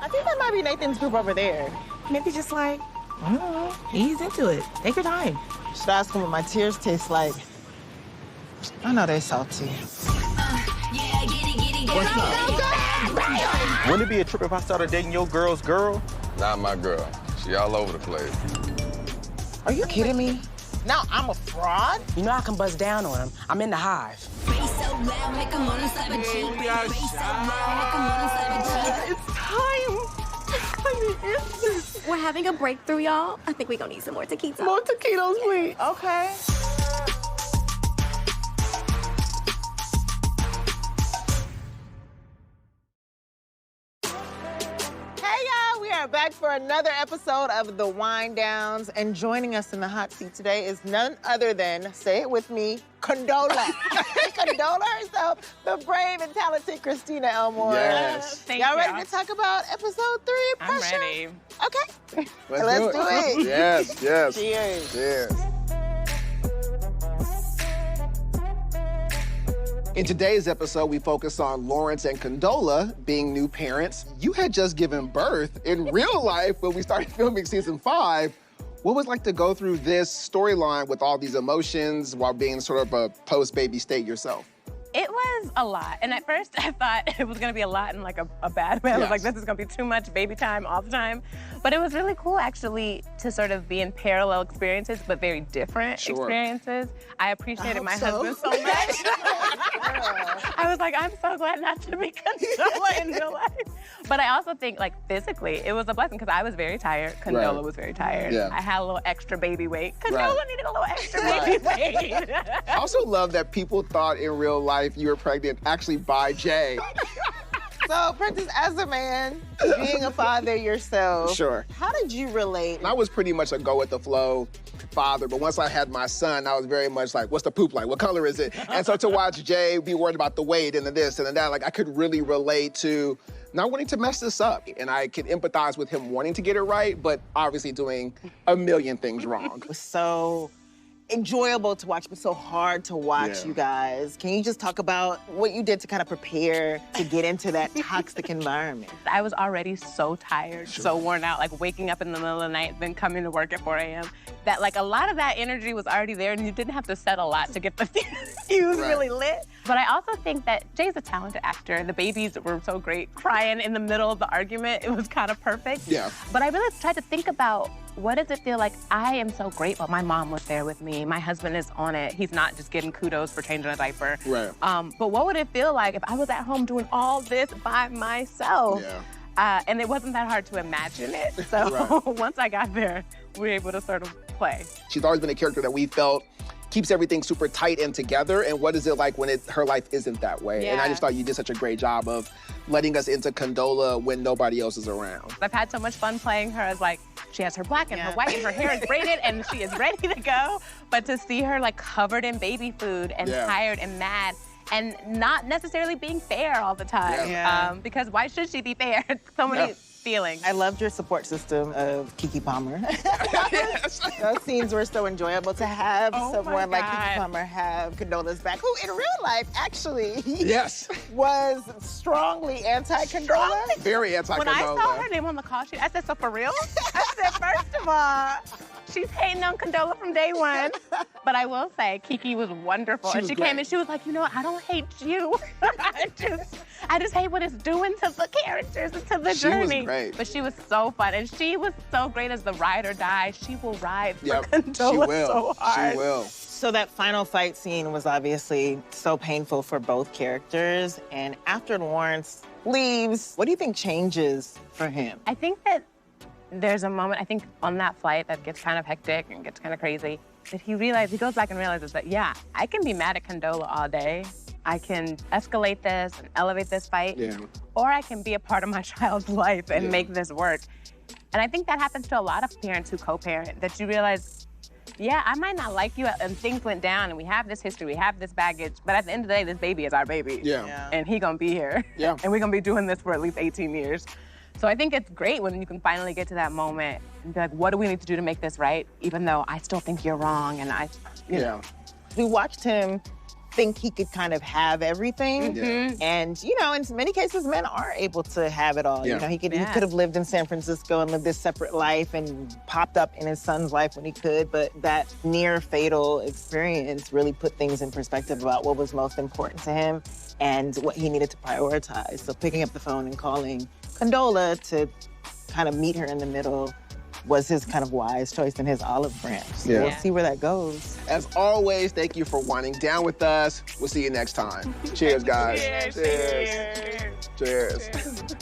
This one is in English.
I think that might be Nathan's group over there. Maybe just like, I don't know, ease into it. Take your time. Should ask him what my tears taste like. I know they salty. What's up? Wouldn't it be a trip if I started dating your girl's girl? Not my girl. She all over the place. Are you kidding me? Now I'm a fraud? You know I can buzz down on him. I'm in the hive. It's time. We're having a breakthrough, y'all. I think we're gonna need some more taquitos. More taquitos, please. Okay. We are back for another episode of The Wind Downs, and joining us in the hot seat today is none other than, say it with me, Condola. Condola herself, the brave and talented Christina Elmore. Yes. Y'all ready to talk about episode 3? I'm ready. Okay. Let's do it. Yes, yes. Cheers. Cheers. In today's episode, we focus on Lawrence and Condola being new parents. You had just given birth. In real life, when we started filming season 5, what was it like to go through this storyline with all these emotions while being sort of a post-baby state yourself? It was a lot. And at first, I thought it was gonna be a lot in like a bad way. I was like, this is gonna be too much baby time all the time. But it was really cool, actually, to sort of be in parallel experiences, but very different experiences. I appreciated my husband so much. I was like, I'm so glad not to be Condola in real life. But I also think, like, physically, it was a blessing because I was very tired. Condola was very tired. Yeah. I had a little extra baby weight. Condola needed a little extra baby weight. I also love that people thought in real life you were pregnant actually by Jay. So, Prentice, as a man, being a father yourself, how did you relate? I was pretty much a go-with-the-flow father, but once I had my son, I was very much like, what's the poop like? What color is it? And so to watch Jay be worried about the weight and the this and the that, like I could really relate to not wanting to mess this up. And I could empathize with him wanting to get it right, but obviously doing a million things wrong. It was so enjoyable to watch, but so hard to watch, you guys. Can you just talk about what you did to kind of prepare to get into that toxic environment? I was already so tired, so worn out, like waking up in the middle of the night, then coming to work at 4 a.m. That like a lot of that energy was already there and you didn't have to set a lot to get the fuse really lit. But I also think that Jay's a talented actor. The babies were so great. Crying in the middle of the argument, it was kind of perfect. Yeah. But I really tried to think about what does it feel like? I am so grateful. My mom was there with me. My husband is on it. He's not just getting kudos for changing a diaper. Right. But what would it feel like if I was at home doing all this by myself? Yeah. And it wasn't that hard to imagine it. So once I got there, we were able to sort of play. She's always been a character that we felt keeps everything super tight and together. And what is it like when her life isn't that way? Yeah. And I just thought you did such a great job of letting us into Condola when nobody else is around. I've had so much fun playing her as like, she has her black and her white and her hair is braided and she is ready to go. But to see her like covered in baby food and tired and mad and not necessarily being fair all the time. Because why should she be fair? So many feelings. I loved your support system of Keke Palmer. Those scenes were so enjoyable to have someone like Keke Palmer have Condola's back, who in real life actually was strongly anti-Condola. Very anti-Condola. When I saw her name on the call sheet, I said, so for real? I said, first of all, she's hating on Condola from day one. But I will say, Keke was wonderful. She came and she was like, you know what, I don't hate you. I just hate what it's doing to the characters and to the journey. She was great. But she was so fun. And she was so great as the ride or die. She will ride for Condola so hard. She will. So that final fight scene was obviously so painful for both characters. And after Lawrence leaves, what do you think changes for him? I think that there's a moment, I think, on that flight that gets kind of hectic and gets kind of crazy, that he goes back and realizes that, yeah, I can be mad at Condola all day. I can escalate this and elevate this fight, or I can be a part of my child's life and make this work. And I think that happens to a lot of parents who co-parent, that you realize, yeah, I might not like you and things went down and we have this history, we have this baggage, but at the end of the day, this baby is our baby. And he gonna be here. And we're gonna be doing this for at least 18 years. So I think it's great when you can finally get to that moment and be like, what do we need to do to make this right? Even though I still think you're wrong and you know. We watched him think he could kind of have everything. Yeah. And, you know, in many cases, men are able to have it all. Yeah. You know, he could have lived in San Francisco and lived this separate life and popped up in his son's life when he could, but that near fatal experience really put things in perspective about what was most important to him and what he needed to prioritize. So picking up the phone and calling Condola to kind of meet her in the middle was his kind of wise choice and his olive branch. So we'll see where that goes. As always, thank you for winding down with us. We'll see you next time. Cheers, guys. Cheers. Cheers. Cheers.